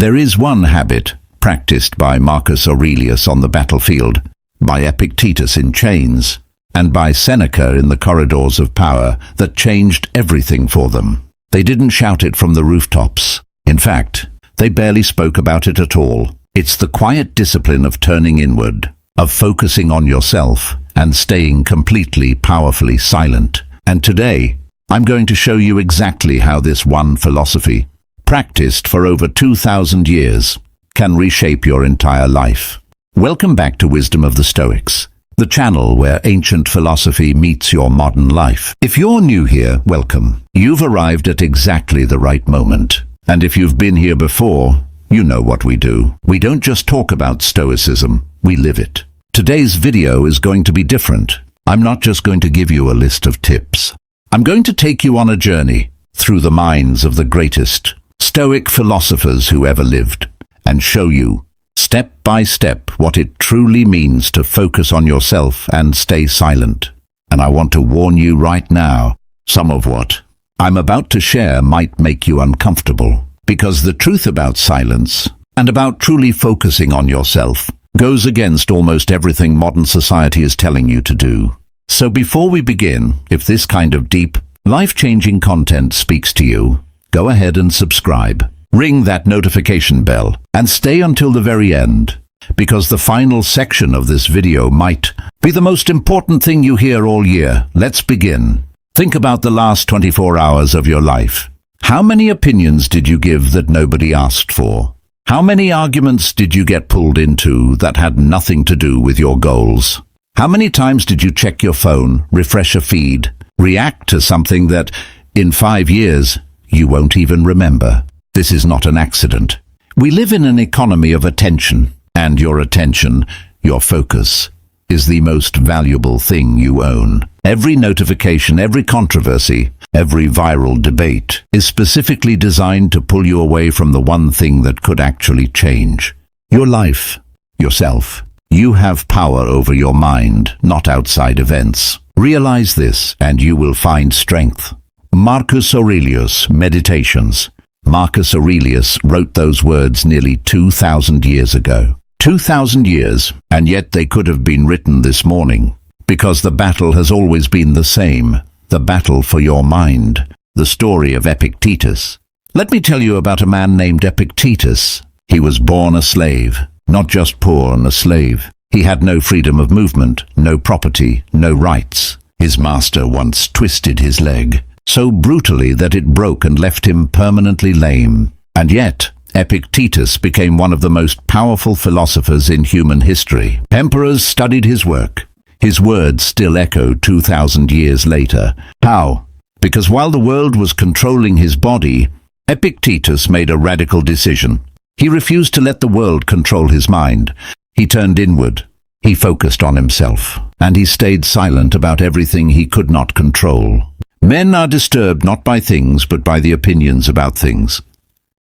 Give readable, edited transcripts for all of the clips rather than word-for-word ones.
There is one habit, practiced by Marcus Aurelius on the battlefield, by Epictetus in chains, and by Seneca in the corridors of power, that changed everything for them. They didn't shout it from the rooftops. In fact, they barely spoke about it at all. It's the quiet discipline of turning inward, of focusing on yourself, and staying completely, powerfully silent. And today, I'm going to show you exactly how this one philosophy, practiced for over 2,000 years, can reshape your entire life. Welcome back to Wisdom of the Stoics, the channel where ancient philosophy meets your modern life. If you're new here, welcome. You've arrived at exactly the right moment. And if you've been here before, you know what we do. We don't just talk about Stoicism, we live it. Today's video is going to be different. I'm not just going to give you a list of tips. I'm going to take you on a journey through the minds of the greatest Stoic philosophers who ever lived, and show you, step by step, what it truly means to focus on yourself and stay silent. And I want to warn you right now, some of what I'm about to share might make you uncomfortable, because the truth about silence, and about truly focusing on yourself, goes against almost everything modern society is telling you to do. So before we begin, if this kind of deep, life-changing content speaks to you, go ahead and subscribe. Ring that notification bell and stay until the very end, because the final section of this video might be the most important thing you hear all year. Let's begin. Think about the last 24 hours of your life. How many opinions did you give that nobody asked for? How many arguments did you get pulled into that had nothing to do with your goals? How many times did you check your phone, refresh a feed, react to something that, in 5 years, you won't even remember? This is not an accident. We live in an economy of attention, and your attention, your focus, is the most valuable thing you own. Every notification, every controversy, every viral debate is specifically designed to pull you away from the one thing that could actually change your life, yourself. You have power over your mind, not outside events. Realize this, and you will find strength. Marcus Aurelius, Meditations. Marcus Aurelius wrote those words nearly 2,000 years ago. 2,000 years, and yet they could have been written this morning, because the battle has always been the same, the battle for your mind, the story of Epictetus. Let me tell you about a man named Epictetus. He was born a slave, not just poor and a slave. He had no freedom of movement, no property, no rights. His master once twisted his leg so brutally that it broke and left him permanently lame. And yet, Epictetus became one of the most powerful philosophers in human history. Emperors studied his work. His words still echo 2,000 years later. How? Because while the world was controlling his body, Epictetus made a radical decision. He refused to let the world control his mind. He turned inward. He focused on himself. And he stayed silent about everything he could not control. Men are disturbed not by things, but by the opinions about things.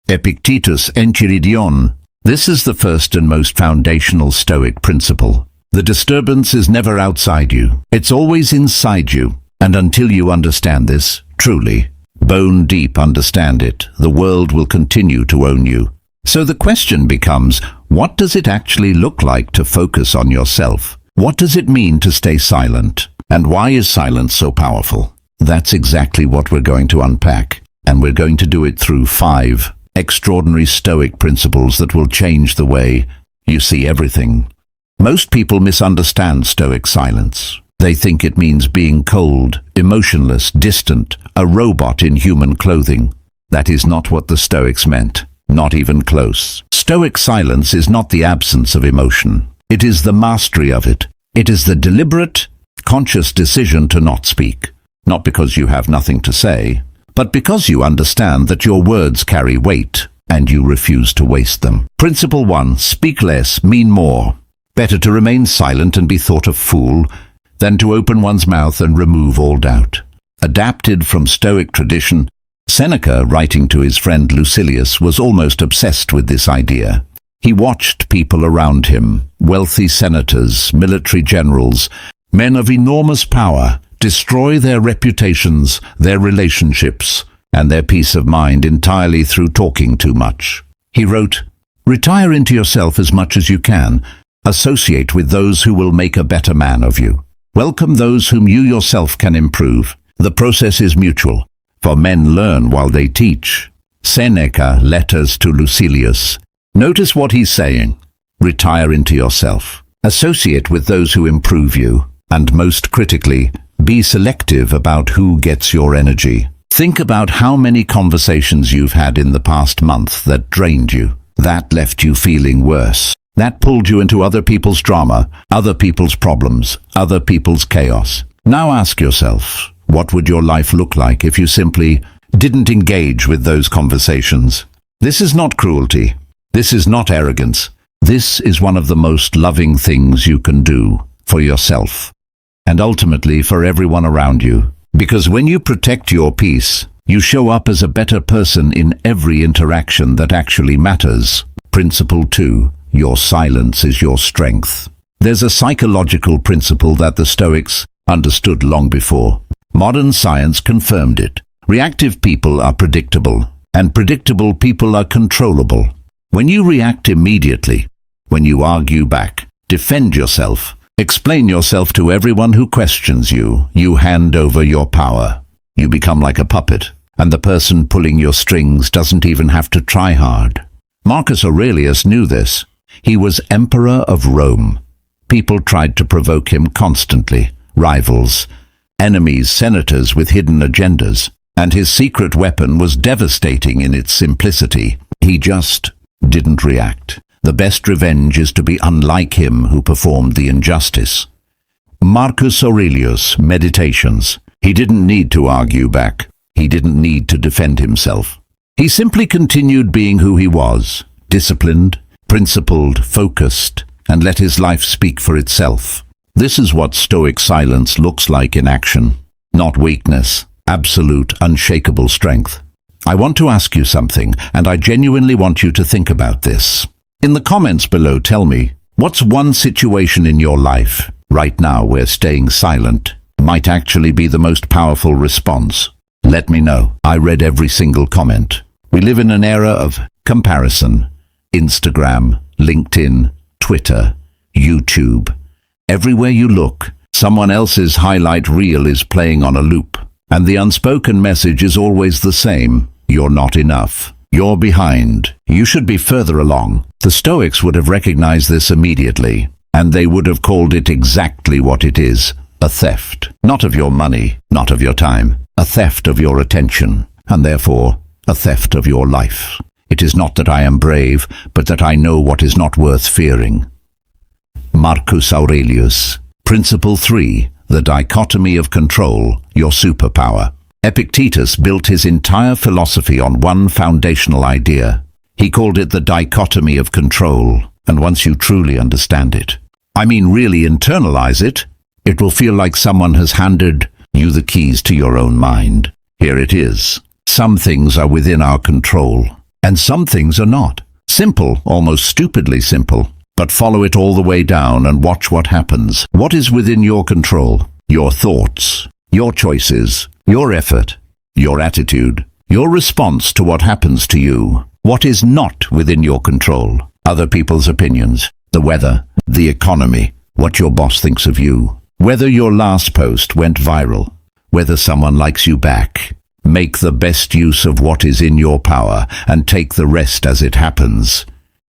Epictetus Enchiridion. This is the first and most foundational Stoic principle. The disturbance is never outside you. It's always inside you. And until you understand this, truly, bone deep understand it, the world will continue to own you. So the question becomes, what does it actually look like to focus on yourself? What does it mean to stay silent? And why is silence so powerful? That's exactly what we're going to unpack. And we're going to do it through 5 extraordinary Stoic principles that will change the way you see everything. Most people misunderstand Stoic silence. They think it means being cold, emotionless, distant, a robot in human clothing. That is not what the Stoics meant, not even close. Stoic silence is not the absence of emotion. It is the mastery of it. It is the deliberate, conscious decision to not speak. Not because you have nothing to say, but because you understand that your words carry weight, and you refuse to waste them. Principle 1. Speak less, mean more. Better to remain silent and be thought a fool, than to open one's mouth and remove all doubt. Adapted from Stoic tradition, Seneca, writing to his friend Lucilius, was almost obsessed with this idea. He watched people around him, wealthy senators, military generals, men of enormous power, destroy their reputations, their relationships, and their peace of mind entirely through talking too much. He wrote, "Retire into yourself as much as you can. Associate with those who will make a better man of you. Welcome those whom you yourself can improve. The process is mutual, for men learn while they teach." Seneca, Letters to Lucilius. Notice what he's saying. Retire into yourself. Associate with those who improve you. And most critically, be selective about who gets your energy. Think about how many conversations you've had in the past month that drained you, that left you feeling worse, that pulled you into other people's drama, other people's problems, other people's chaos. Now ask yourself, what would your life look like if you simply didn't engage with those conversations? This is not cruelty. This is not arrogance. This is one of the most loving things you can do for yourself and ultimately for everyone around you. Because when you protect your peace, you show up as a better person in every interaction that actually matters. Principle 2. Your silence is your strength. There's a psychological principle that the Stoics understood long before. Modern science confirmed it. Reactive people are predictable, and predictable people are controllable. When you react immediately, when you argue back, defend yourself, explain yourself to everyone who questions you, you hand over your power. You become like a puppet, and the person pulling your strings doesn't even have to try hard. Marcus Aurelius knew this. He was emperor of Rome. People tried to provoke him constantly. Rivals, enemies, senators with hidden agendas. And his secret weapon was devastating in its simplicity. He just didn't react. The best revenge is to be unlike him who performed the injustice. Marcus Aurelius, Meditations. He didn't need to argue back. He didn't need to defend himself. He simply continued being who he was, disciplined, principled, focused, and let his life speak for itself. This is what Stoic silence looks like in action. Not weakness, absolute, unshakable strength. I want to ask you something, and I genuinely want you to think about this. In the comments below, tell me, what's one situation in your life right now where staying silent might actually be the most powerful response? Let me know. I read every single comment. We live in an era of comparison. Instagram, LinkedIn, Twitter, YouTube. Everywhere you look, someone else's highlight reel is playing on a loop. And the unspoken message is always the same. You're not enough. You're behind. You should be further along. The Stoics would have recognized this immediately, and they would have called it exactly what it is, a theft. Not of your money, not of your time, a theft of your attention, and therefore a theft of your life. It is not that I am brave, but that I know what is not worth fearing. Marcus Aurelius. Principle 3. The dichotomy of control, your superpower. Epictetus built his entire philosophy on one foundational idea. He called it the dichotomy of control, and once you truly understand it, I mean really internalize it, it will feel like someone has handed you the keys to your own mind. Here it is. Some things are within our control, and some things are not. Simple, almost stupidly simple, but follow it all the way down and watch what happens. What is within your control? Your thoughts, your choices, your effort, your attitude, your response to what happens to you. What is not within your control? Other people's opinions, the weather, the economy, what your boss thinks of you, whether your last post went viral, whether someone likes you back. Make the best use of what is in your power and take the rest as it happens.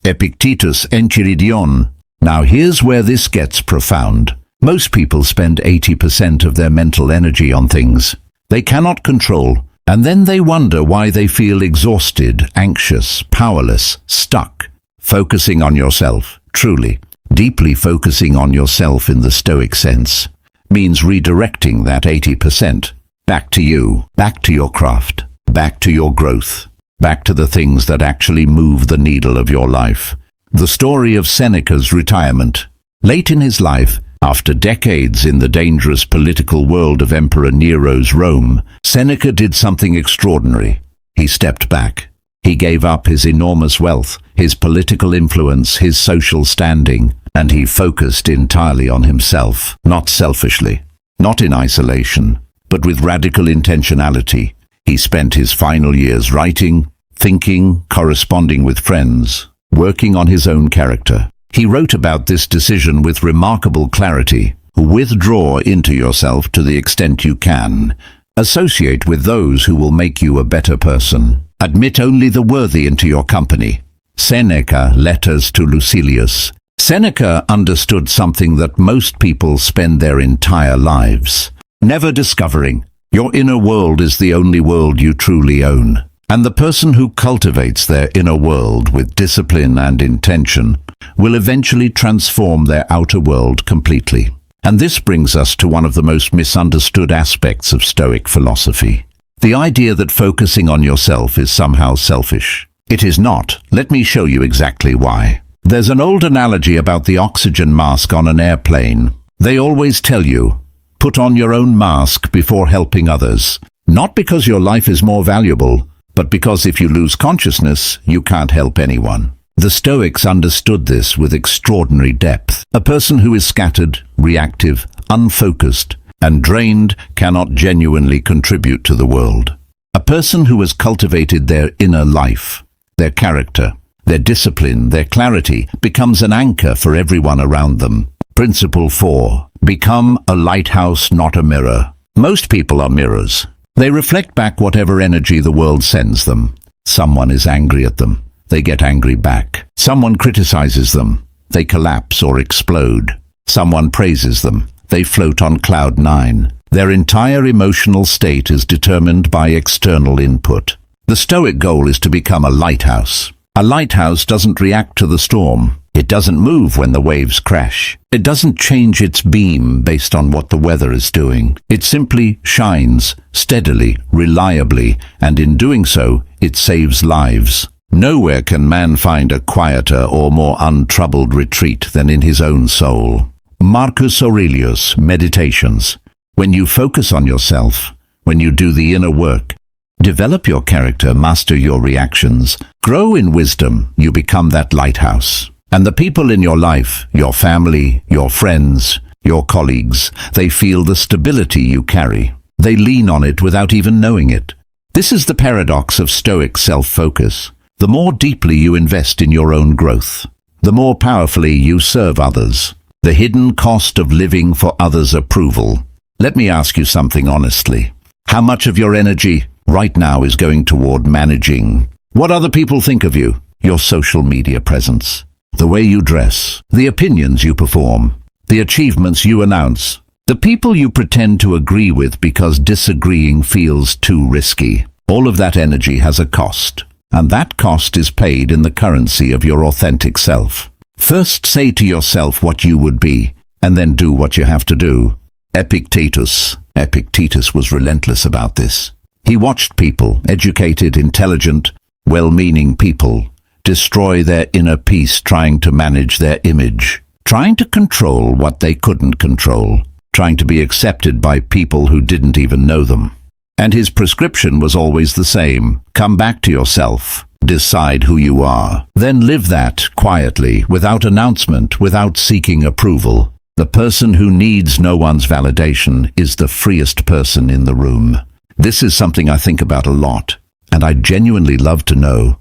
Epictetus Enchiridion. Now here's where this gets profound. Most people spend 80% of their mental energy on things they cannot control, and then they wonder why they feel exhausted, anxious, powerless, stuck. Focusing on yourself, truly, deeply focusing on yourself in the Stoic sense, means redirecting that 80% back to you, back to your craft, back to your growth, back to the things that actually move the needle of your life. The story of Seneca's retirement. Late in his life, after decades in the dangerous political world of Emperor Nero's Rome, Seneca did something extraordinary. He stepped back. He gave up his enormous wealth, his political influence, his social standing, and he focused entirely on himself, not selfishly, not in isolation, but with radical intentionality. He spent his final years writing, thinking, corresponding with friends, working on his own character. He wrote about this decision with remarkable clarity. Withdraw into yourself to the extent you can. Associate with those who will make you a better person. Admit only the worthy into your company. Seneca, Letters to Lucilius. Seneca understood something that most people spend their entire lives never discovering. Your inner world is the only world you truly own. And the person who cultivates their inner world with discipline and intention will eventually transform their outer world completely. And this brings us to one of the most misunderstood aspects of Stoic philosophy. The idea that focusing on yourself is somehow selfish. It is not. Let me show you exactly why. There's an old analogy about the oxygen mask on an airplane. They always tell you, put on your own mask before helping others. Not because your life is more valuable, but because if you lose consciousness, you can't help anyone. The Stoics understood this with extraordinary depth. A person who is scattered, reactive, unfocused, and drained cannot genuinely contribute to the world. A person who has cultivated their inner life, their character, their discipline, their clarity, becomes an anchor for everyone around them. Principle 4. Become a lighthouse, not a mirror. Most people are mirrors. They reflect back whatever energy the world sends them. Someone is angry at them. They get angry back. Someone criticizes them. They collapse or explode. Someone praises them. They float on cloud 9. Their entire emotional state is determined by external input. The Stoic goal is to become a lighthouse. A lighthouse doesn't react to the storm. It doesn't move when the waves crash. It doesn't change its beam based on what the weather is doing. It simply shines steadily, reliably, and in doing so, it saves lives. Nowhere can man find a quieter or more untroubled retreat than in his own soul. Marcus Aurelius, Meditations. When you focus on yourself, when you do the inner work, develop your character, master your reactions, grow in wisdom, you become that lighthouse. And the people in your life, your family, your friends, your colleagues, they feel the stability you carry. They lean on it without even knowing it. This is the paradox of Stoic self-focus. The more deeply you invest in your own growth, the more powerfully you serve others. The hidden cost of living for others' approval. Let me ask you something honestly. How much of your energy right now is going toward managing what other people think of you? Your social media presence, the way you dress, the opinions you perform, the achievements you announce, the people you pretend to agree with because disagreeing feels too risky. All of that energy has a cost. And that cost is paid in the currency of your authentic self. First say to yourself what you would be, and then do what you have to do. Epictetus was relentless about this. He watched people, educated, intelligent, well-meaning people, destroy their inner peace trying to manage their image, trying to control what they couldn't control, trying to be accepted by people who didn't even know them. And his prescription was always the same. Come back to yourself. Decide who you are. Then live that quietly, without announcement, without seeking approval. The person who needs no one's validation is the freest person in the room. This is something I think about a lot, and I'd genuinely love to know,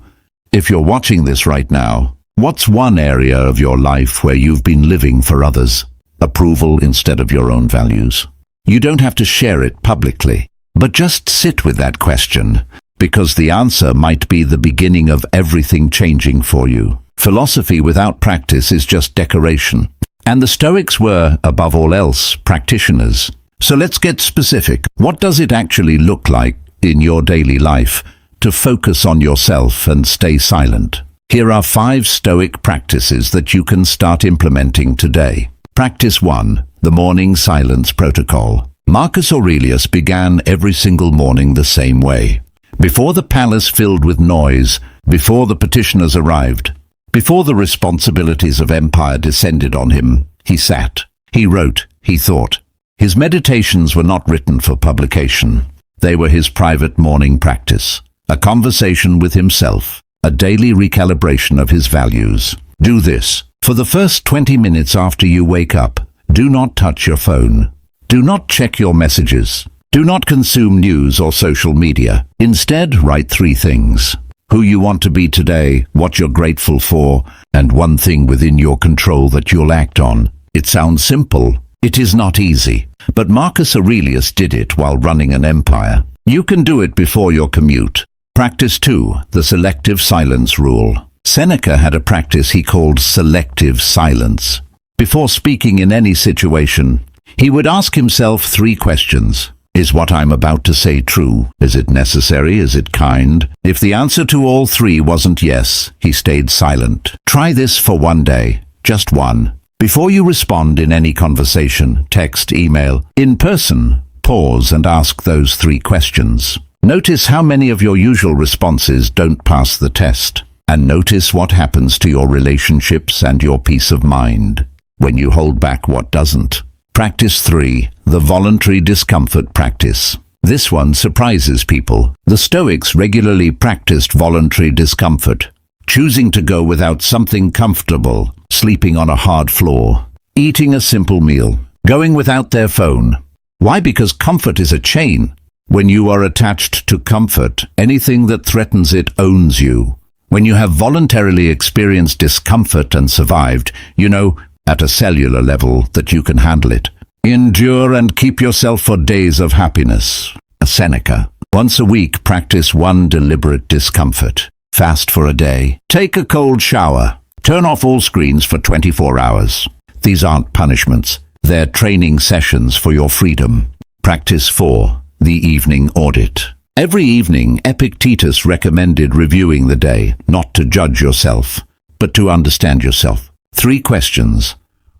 if you're watching this right now, what's one area of your life where you've been living for others? Approval instead of your own values. You don't have to share it publicly. But just sit with that question, because the answer might be the beginning of everything changing for you. Philosophy without practice is just decoration. And the Stoics were, above all else, practitioners. So let's get specific. What does it actually look like in your daily life to focus on yourself and stay silent? Here are 5 Stoic practices that you can start implementing today. Practice 1. The Morning Silence Protocol. Marcus Aurelius began every single morning the same way. Before the palace filled with noise, before the petitioners arrived, before the responsibilities of empire descended on him, he sat, he wrote, he thought. His meditations were not written for publication. They were his private morning practice, a conversation with himself, a daily recalibration of his values. Do this. For the first 20 minutes after you wake up, do not touch your phone. Do not check your messages. Do not consume news or social media. Instead, write 3 things. who you want to be today, what you're grateful for, and one thing within your control that you'll act on. It sounds simple. It is not easy. But Marcus Aurelius did it while running an empire. You can do it before your commute. Practice 2. The selective silence rule. Seneca had a practice he called selective silence. Before speaking in any situation, he would ask himself 3 questions. Is what I'm about to say true? Is it necessary? Is it kind? If the answer to all 3 wasn't yes, he stayed silent. Try this for one day, just one. Before you respond in any conversation, text, email, in person, pause and ask those 3 questions. Notice how many of your usual responses don't pass the test. And notice what happens to your relationships and your peace of mind when you hold back what doesn't. Practice 3. The voluntary discomfort practice. This one surprises people. The Stoics regularly practiced voluntary discomfort, choosing to go without something comfortable, sleeping on a hard floor, eating a simple meal, going without their phone. Why? Because comfort is a chain. When you are attached to comfort, anything that threatens it owns you. When you have voluntarily experienced discomfort and survived, you know, at a cellular level, that you can handle it. Endure and keep yourself for days of happiness. Seneca. Once a week, practice one deliberate discomfort. Fast for a day. Take a cold shower. Turn off all screens for 24 hours. These aren't punishments. They're training sessions for your freedom. Practice 4. The evening audit. Every evening, Epictetus recommended reviewing the day, not to judge yourself, but to understand yourself. 3 questions.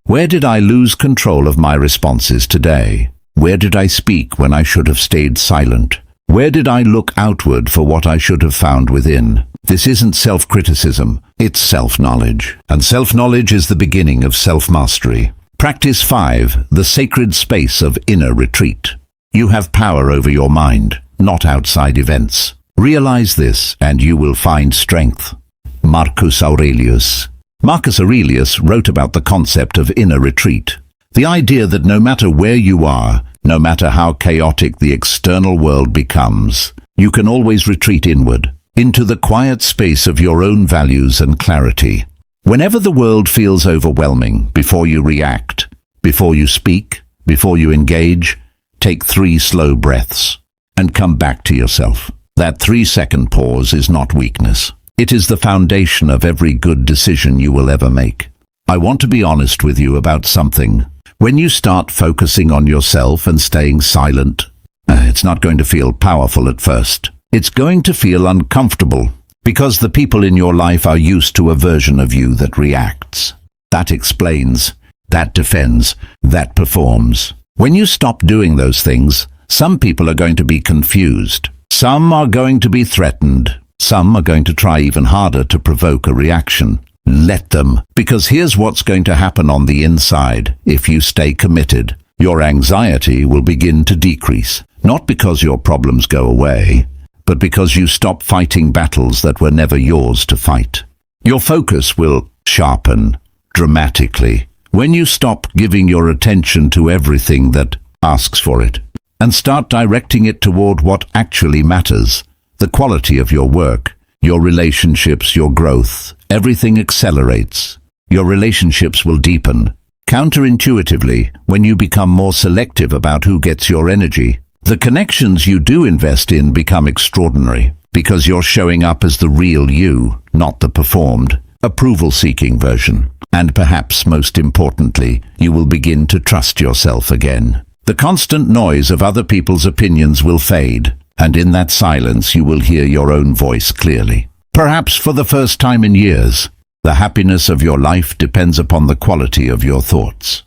Where did I lose control of my responses today? Where did I speak when I should have stayed silent? Where did I look outward for what I should have found within? This isn't self-criticism, it's self-knowledge. And self-knowledge is the beginning of self-mastery. Practice 5. The sacred space of inner retreat. You have power over your mind, not outside events. Realize this, and you will find strength. Marcus Aurelius. Marcus Aurelius wrote about the concept of inner retreat. The idea that no matter where you are, no matter how chaotic the external world becomes, you can always retreat inward, into the quiet space of your own values and clarity. Whenever the world feels overwhelming, before you react, before you speak, before you engage, take 3 slow breaths and come back to yourself. That 3-second pause is not weakness. It is the foundation of every good decision you will ever make. I want to be honest with you about something. When you start focusing on yourself and staying silent, it's not going to feel powerful at first. It's going to feel uncomfortable because the people in your life are used to a version of you that reacts, that explains, that defends, that performs. When you stop doing those things, some people are going to be confused. Some are going to be threatened. Some are going to try even harder to provoke a reaction. Let them, because here's what's going to happen on the inside. If you stay committed, your anxiety will begin to decrease. Not because your problems go away, but because you stop fighting battles that were never yours to fight. Your focus will sharpen dramatically when you stop giving your attention to everything that asks for it and start directing it toward what actually matters. The quality of your work, your relationships, your growth, everything accelerates. Your relationships will deepen. Counterintuitively, when you become more selective about who gets your energy, the connections you do invest in become extraordinary because you're showing up as the real you, not the performed, approval-seeking version. And perhaps most importantly, you will begin to trust yourself again. The constant noise of other people's opinions will fade, and in that silence you will hear your own voice clearly. Perhaps for the first time in years, the happiness of your life depends upon the quality of your thoughts.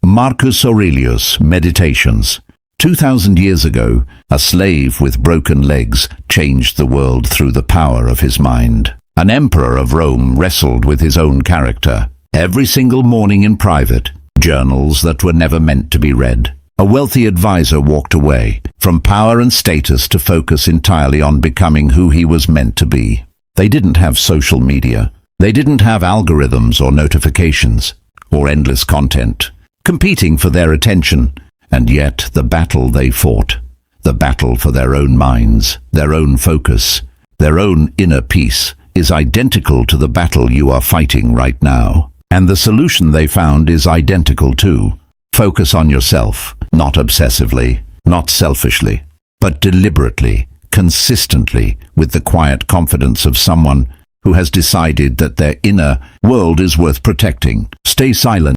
Marcus Aurelius, Meditations. 2,000 years ago, a slave with broken legs changed the world through the power of his mind. An emperor of Rome wrestled with his own character. Every single morning in private, journals that were never meant to be read. A wealthy advisor walked away from power and status to focus entirely on becoming who he was meant to be. They didn't have social media. They didn't have algorithms or notifications or endless content competing for their attention. And yet the battle they fought, the battle for their own minds, their own focus, their own inner peace, is identical to the battle you are fighting right now. And the solution they found is identical too. Focus on yourself, not obsessively, not selfishly, but deliberately, consistently, with the quiet confidence of someone who has decided that their inner world is worth protecting. Stay silent.